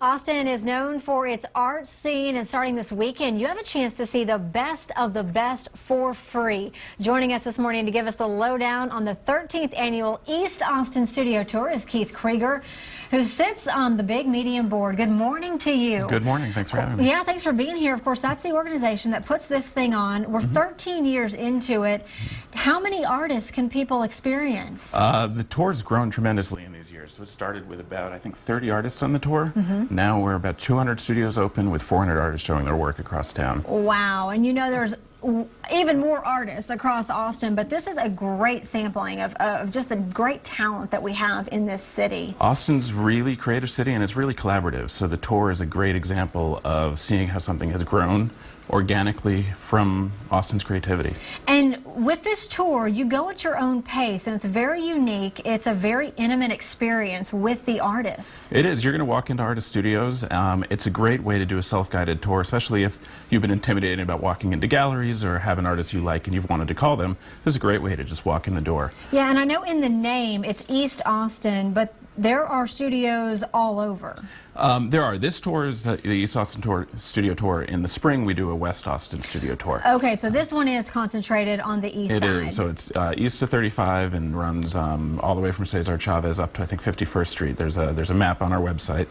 Austin is known for its art scene, and starting this weekend, you have a chance to see the best of the best for free. Joining us this morning to give us the lowdown on the 13th annual East Austin Studio Tour is Keith Krieger, who sits on the Big Medium board. Good morning to you. Good morning. Thanks for having me. Yeah, thanks for being here. Of course, that's the organization that puts this thing on. We're 13 years into it. How many artists can people experience? The tour's grown tremendously in these years. So it started with about, I think, 30 artists on the tour. Now we're about 200 studios open with 400 artists showing their work across town. Wow. And you know there's even more artists across Austin, but this is a great sampling of just the great talent that we have in this city. Austin's really creative city, and it's really collaborative. So the tour is a great example of seeing how something has grown organically from Austin's creativity. And with this tour, you go at your own pace, and it's very unique. It's a very intimate experience with the artists. It is. You're going to walk into artist studios. It's a great way to do a self-guided tour, especially if you've been intimidated about walking into galleries or have an artist you like and you've wanted to call them. This is a great way to just walk in the door. Yeah, and I know in the name it's East Austin, but there are studios all over. There are. This tour is the East Austin Studio Tour. In the spring, we do a West Austin Studio Tour. Okay, so this one is concentrated on the east side. It is. So it's east of 35 and runs all the way from Cesar Chavez up to, I think, 51st Street. There's a map on our website,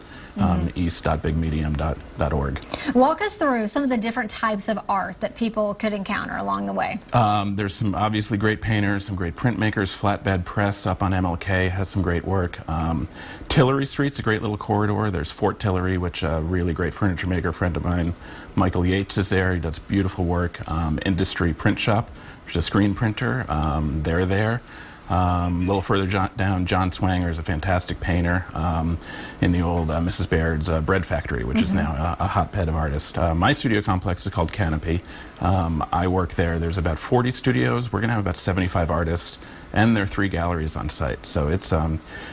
east.bigmedium.org. Walk us through some of the different types of art that people could encounter along the way. There's some obviously great painters, some great printmakers. Flatbed Press up on MLK has some great work. Tillery Street's a great little corridor. There's Fort Tillery, which a really great furniture maker friend of mine, Michael Yates, is there. He does beautiful work. Industry Print Shop, which is a screen printer. They're there. A little further down, John Swanger is a fantastic painter in the old Mrs. Baird's bread factory, which is now a hotbed of artists. My studio complex is called Canopy. I work there. There's about 40 studios. We're going to have about 75 artists, and there are 3 galleries on site. So it's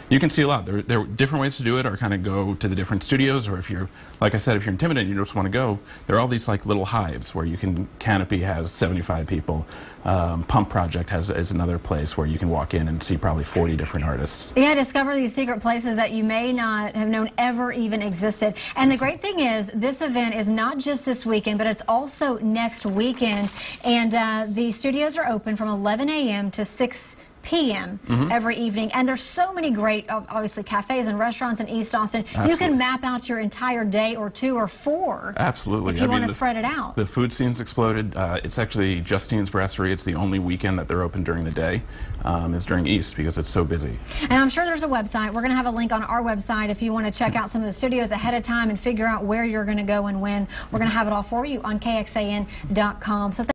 you can see a lot. There are different ways to do it, or kind of go to the different studios, or if you're, like I said, if you're intimidated and you just want to go, there are all these like little hives where you can. Canopy has 75 people. Pump Project is another place where you can walk in and see probably 40 different artists. Yeah, discover these secret places that you may not have known ever even existed. And the great thing is, this event is not just this weekend, but it's also next weekend. And the studios are open from 11 a.m. to 6 p.m. every evening, and there's so many great, obviously, cafes and restaurants in East Austin. Absolutely. You can map out your entire day or 2 or 4. Absolutely. If you want to spread it out. The food scene's exploded. It's actually Justine's Brasserie. It's the only weekend that they're open during the day. Is during East because it's so busy. And I'm sure there's a website. We're going to have a link on our website if you want to check out some of the studios ahead of time and figure out where you're going to go and when. We're going to have it all for you on KXAN.com. So